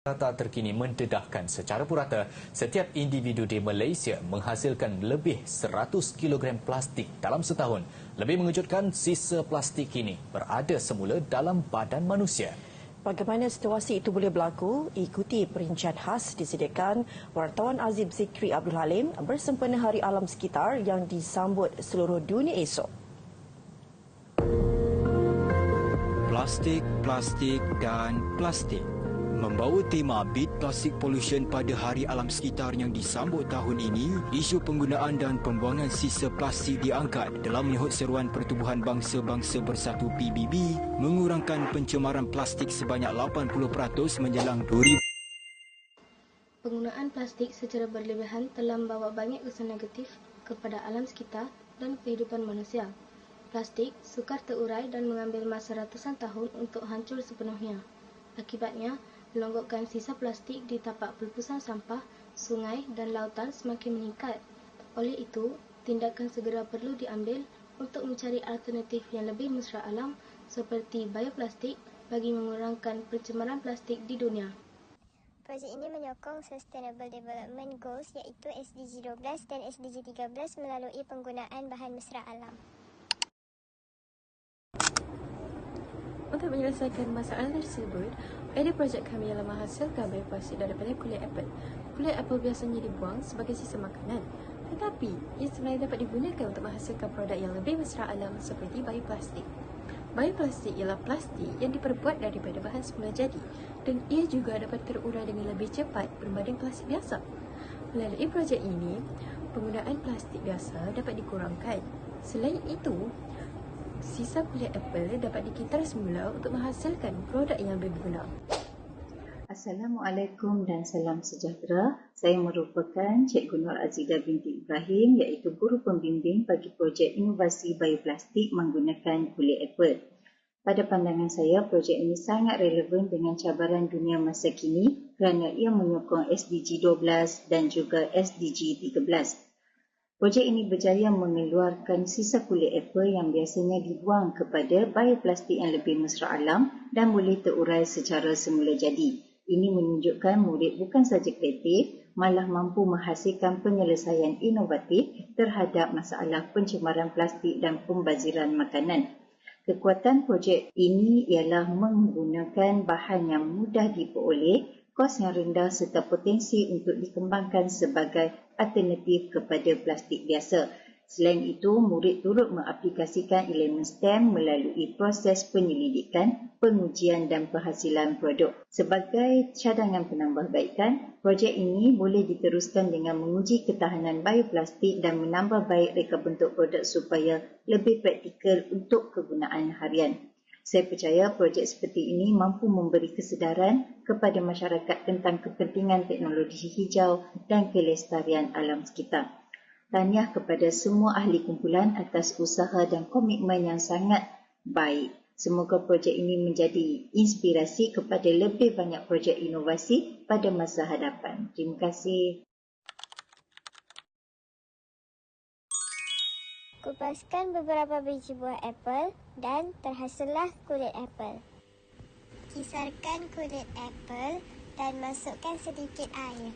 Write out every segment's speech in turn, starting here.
Data terkini mendedahkan secara purata setiap individu di Malaysia menghasilkan lebih 100 kg plastik dalam setahun. Lebih mengejutkan, sisa plastik ini berada semula dalam badan manusia. Bagaimana situasi itu boleh berlaku? Ikuti perincian khas disediakan wartawan Azim Zikri Abdul Halim bersempena Hari Alam Sekitar yang disambut seluruh dunia esok. Plastik, plastik dan plastik. Membawa tema Beat Plastic Pollution pada Hari Alam Sekitar yang disambut tahun ini, isu penggunaan dan pembuangan sisa plastik diangkat dalam menyahut seruan Pertubuhan Bangsa-Bangsa Bersatu PBB mengurangkan pencemaran plastik sebanyak 80% menjelang 2000. Penggunaan plastik secara berlebihan telah membawa banyak kesan negatif kepada alam sekitar dan kehidupan manusia. Plastik sukar terurai dan mengambil masa ratusan tahun untuk hancur sepenuhnya. Akibatnya, pelongokan sisa plastik di tapak pelupusan sampah, sungai dan lautan semakin meningkat. Oleh itu, tindakan segera perlu diambil untuk mencari alternatif yang lebih mesra alam seperti bioplastik bagi mengurangkan pencemaran plastik di dunia. Projek ini menyokong Sustainable Development Goals iaitu SDG 12 dan SDG 13 melalui penggunaan bahan mesra alam. Untuk menyelesaikan masalah tersebut, idea projek kami ialah menghasilkan bioplastik daripada kulit apel. Kulit apel biasanya dibuang sebagai sisa makanan, tetapi ia sebenarnya dapat digunakan untuk menghasilkan produk yang lebih mesra alam seperti bioplastik. Bioplastik ialah plastik yang diperbuat daripada bahan semula jadi dan ia juga dapat terurai dengan lebih cepat berbanding plastik biasa. Melalui projek ini, penggunaan plastik biasa dapat dikurangkan. Selain itu, sisa kulit apel dapat dikitar semula untuk menghasilkan produk yang lebih berguna. Assalamualaikum dan salam sejahtera. Saya merupakan Cikgu Nur Azidah binti Ibrahim iaitu guru pembimbing bagi projek inovasi bioplastik menggunakan kulit apel. Pada pandangan saya, projek ini sangat relevan dengan cabaran dunia masa kini kerana ia menyokong SDG 12 dan juga SDG 13. Projek ini berjaya mengeluarkan sisa kulit apel yang biasanya dibuang kepada bioplastik yang lebih mesra alam dan boleh terurai secara semula jadi. Ini menunjukkan murid bukan saja kreatif, malah mampu menghasilkan penyelesaian inovatif terhadap masalah pencemaran plastik dan pembaziran makanan. Kekuatan projek ini ialah menggunakan bahan yang mudah diperoleh, kos yang rendah serta potensi untuk dikembangkan sebagai alternatif kepada plastik biasa. Selain itu, murid turut mengaplikasikan elemen STEM melalui proses penyelidikan, pengujian dan penghasilan produk. Sebagai cadangan penambahbaikan, projek ini boleh diteruskan dengan menguji ketahanan bioplastik dan menambah baik reka bentuk produk supaya lebih praktikal untuk kegunaan harian. Saya percaya projek seperti ini mampu memberi kesedaran kepada masyarakat tentang kepentingan teknologi hijau dan kelestarian alam sekitar. Tahniah kepada semua ahli kumpulan atas usaha dan komitmen yang sangat baik. Semoga projek ini menjadi inspirasi kepada lebih banyak projek inovasi pada masa hadapan. Terima kasih. Kupaskan beberapa biji buah apel dan terhasillah kulit apel. Kisarkan kulit apel dan masukkan sedikit air.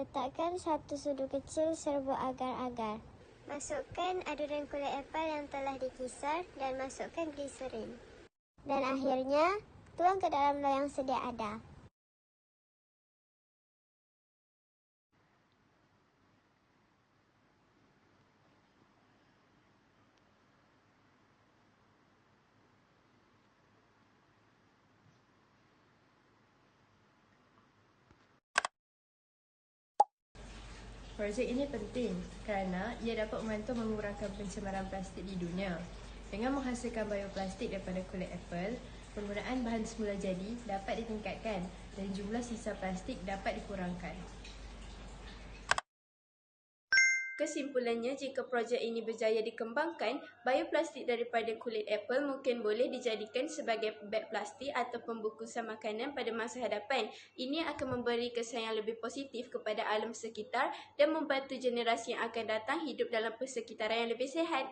Letakkan satu sudu kecil serbuk agar-agar. Masukkan adunan kulit apel yang telah dikisar dan masukkan gliserin. Dan akhirnya, tuang ke dalam loyang sedia ada. Projek ini penting kerana ia dapat membantu mengurangkan pencemaran plastik di dunia. Dengan menghasilkan bioplastik daripada kulit apel, penggunaan bahan semula jadi dapat ditingkatkan dan jumlah sisa plastik dapat dikurangkan. Kesimpulannya, jika projek ini berjaya dikembangkan, bioplastik daripada kulit apel mungkin boleh dijadikan sebagai beg plastik atau pembungkusan makanan pada masa hadapan. Ini akan memberi kesan yang lebih positif kepada alam sekitar dan membantu generasi yang akan datang hidup dalam persekitaran yang lebih sihat.